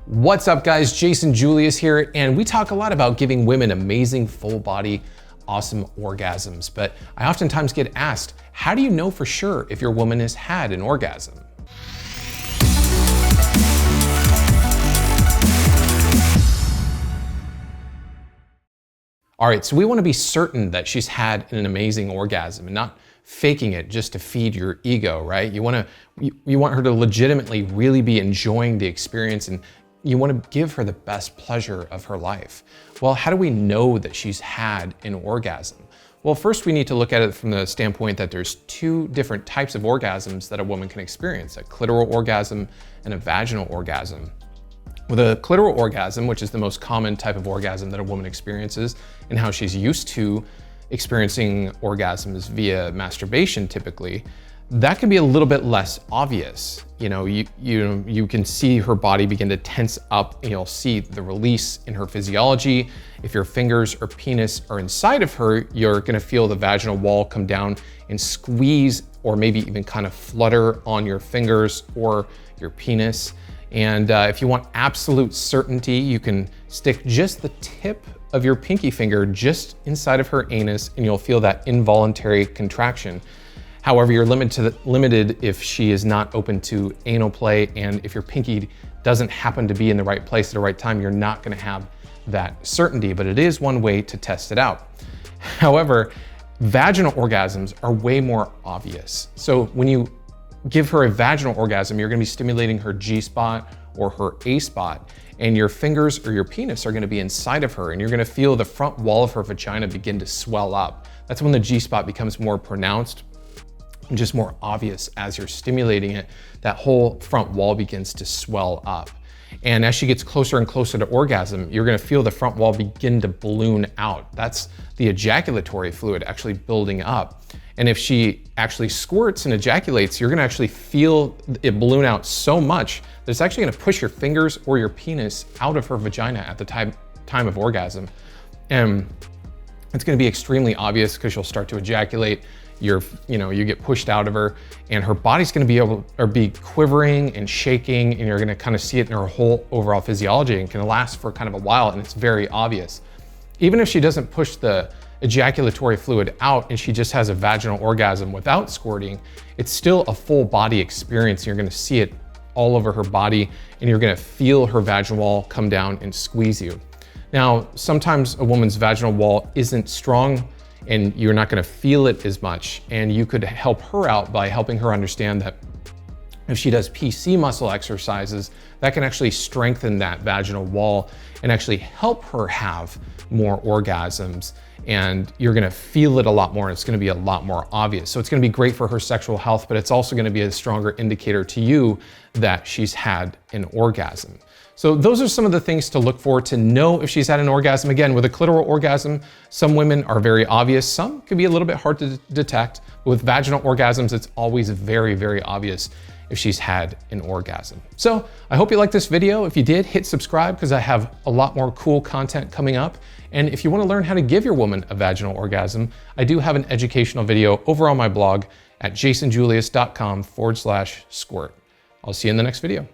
What's up guys, Jason Julius here, and we talk a lot about giving women amazing full body, awesome orgasms. But I oftentimes get asked, how do you know for sure if your woman has had an orgasm? All right, so we want to be certain that she's had an amazing orgasm and not faking it just to feed your ego, right? You want her to legitimately really be enjoying the experience, and you want to give her the best pleasure of her life. Well, how do we know that she's had an orgasm? Well, first we need to look at it from the standpoint that there's two different types of orgasms that a woman can experience, a clitoral orgasm and a vaginal orgasm. With a clitoral orgasm, which is the most common type of orgasm that a woman experiences and how she's used to experiencing orgasms via masturbation typically, that can be a little bit less obvious. You can see her body begin to tense up, and you'll see the release in her physiology. If your fingers or penis are inside of her, you're gonna feel the vaginal wall come down and squeeze, or maybe even kind of flutter on your fingers or your penis. And if you want absolute certainty, you can stick just the tip of your pinky finger just inside of her anus, and you'll feel that involuntary contraction. However, you're limited if she is not open to anal play, and if your pinky doesn't happen to be in the right place at the right time, you're not gonna have that certainty, but it is one way to test it out. However, vaginal orgasms are way more obvious. So when you give her a vaginal orgasm, you're gonna be stimulating her G-spot or her A-spot, and your fingers or your penis are gonna be inside of her, and you're gonna feel the front wall of her vagina begin to swell up. That's when the G-spot becomes more pronounced and just more obvious. As you're stimulating it, that whole front wall begins to swell up. And as she gets closer and closer to orgasm, you're gonna feel the front wall begin to balloon out. That's the ejaculatory fluid actually building up. And if she actually squirts and ejaculates, you're gonna actually feel it balloon out so much that it's actually gonna push your fingers or your penis out of her vagina at the time of orgasm. And it's gonna be extremely obvious because you'll start to ejaculate. You get pushed out of her, and her body's gonna be quivering and shaking, and you're gonna kind of see it in her whole overall physiology, and can last for kind of a while, and it's very obvious. Even if she doesn't push the ejaculatory fluid out and she just has a vaginal orgasm without squirting, it's still a full body experience. You're gonna see it all over her body, and you're gonna feel her vaginal wall come down and squeeze you. Now, sometimes a woman's vaginal wall isn't strong, and you're not gonna feel it as much. And you could help her out by helping her understand that if she does PC muscle exercises, that can actually strengthen that vaginal wall and actually help her have more orgasms. And you're gonna feel it a lot more, and it's gonna be a lot more obvious. So it's gonna be great for her sexual health, but it's also gonna be a stronger indicator to you that she's had an orgasm. So those are some of the things to look for to know if she's had an orgasm. Again, with a clitoral orgasm, some women are very obvious. Some can be a little bit hard to detect. But with vaginal orgasms, it's always very, very obvious if she's had an orgasm. So I hope you liked this video. If you did, hit subscribe because I have a lot more cool content coming up. And if you want to learn how to give your woman a vaginal orgasm, I do have an educational video over on my blog at jasonjulius.com/squirt. I'll see you in the next video.